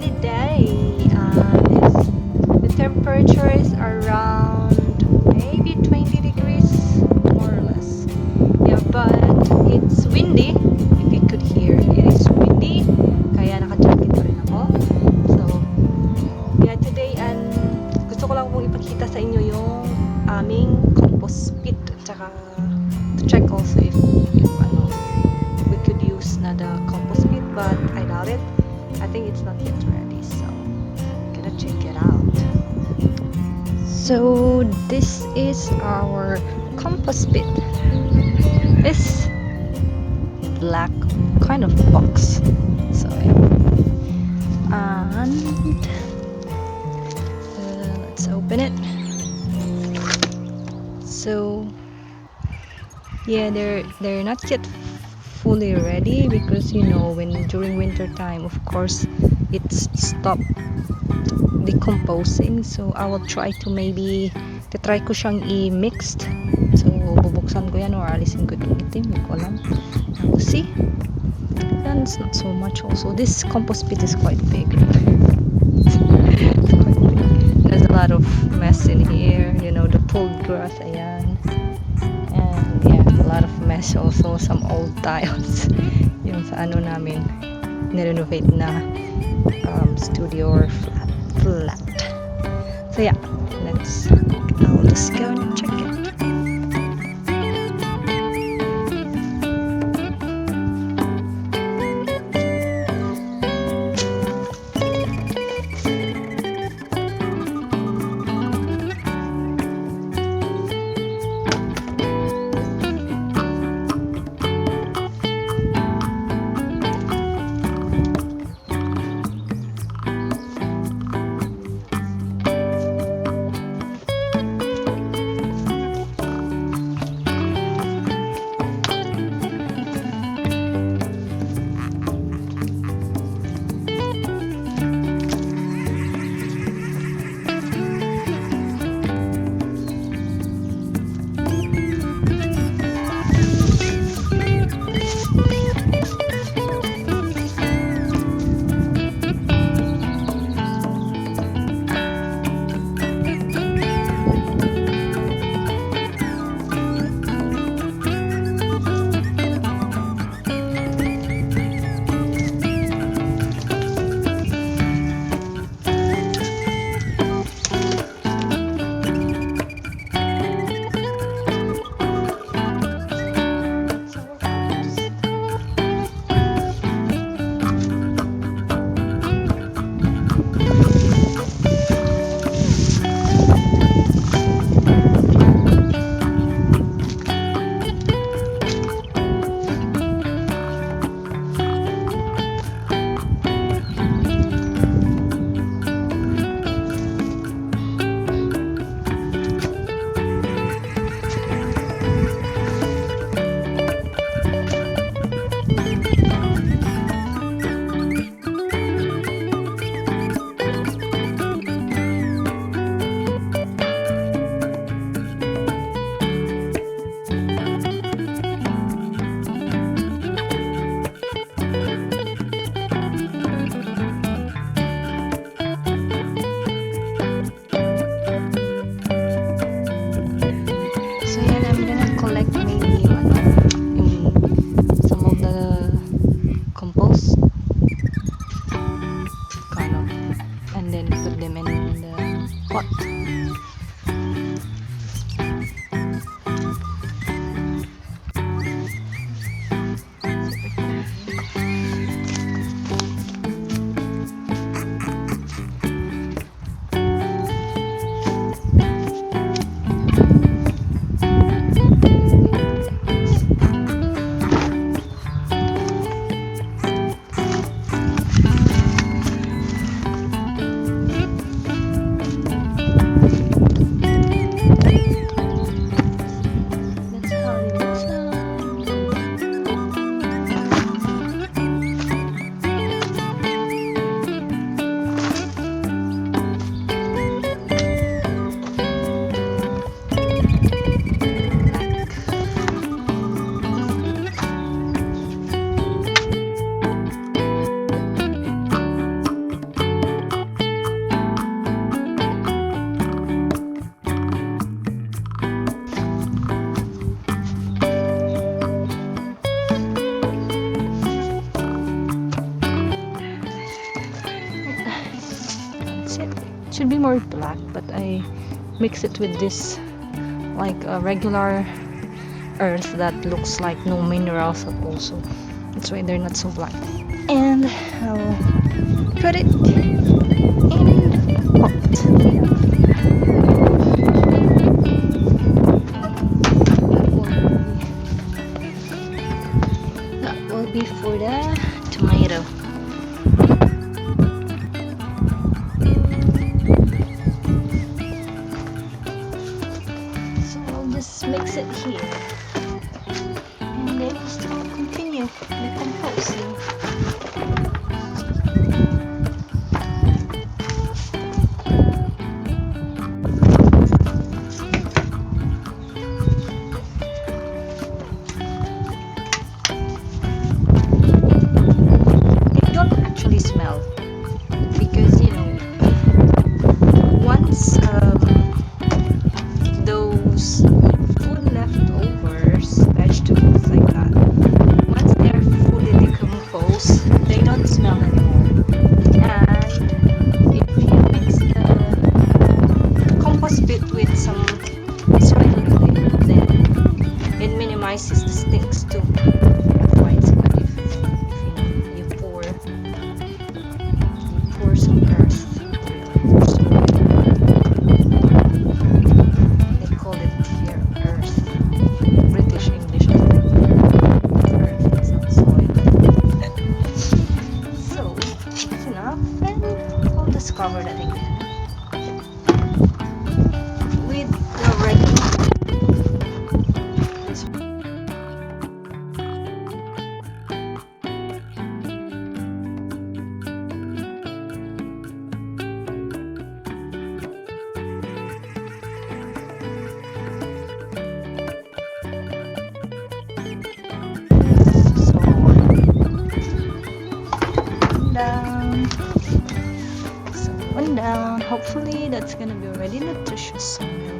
rainy day. The temperature is around maybe 20 degrees, more or less. Yeah, but it's windy. If you could hear, it is windy. Kaya naka-jacket pa rin ako. So, yeah, today, gusto ko lang pong ipakita sa inyo yung aming compost pit. Tsaka, to check also if we could use na the compost pit, but I doubt it. I think it's not yet ready, so gonna check it out. So this is our compost pit. This black kind of box. So and let's open it. So yeah, they're not yet fully ready because when during winter time, of course, it's stopped decomposing. So I will try to maybe try ko siyang i-mixed. So bubuksan ko yan or alisin ko itong itim, hindi ko alam. We'll see. And it's not so much also. This compost pit is quite big. It's quite big. There's a lot of mess in here, the pulled grass, ayan. And yeah, a lot of mess also, some old tiles yung sa namin nirenovate na studio or flat. So yeah, I'll just go and check it. more black, but I mix it with this like a regular earth that looks like no minerals at all, so that's why they're not so black. And I'll put it in pot. That will be for the tomato. So I'll just mix it here, and then we'll still continue the composting. They don't actually smell because once those food leftovers, vegetables like that, once they're fully decomposed, they don't smell anymore. And if you mix the compost pit with some soil really, then it minimizes the stinks too. That's why it's good if you pour some earth, really, pour some they call it here earth. British English, I think. Earth, it's not soil. So it's enough, and I'll just cover that again with the ready. So one down. Hopefully that's gonna be already nutritious soil.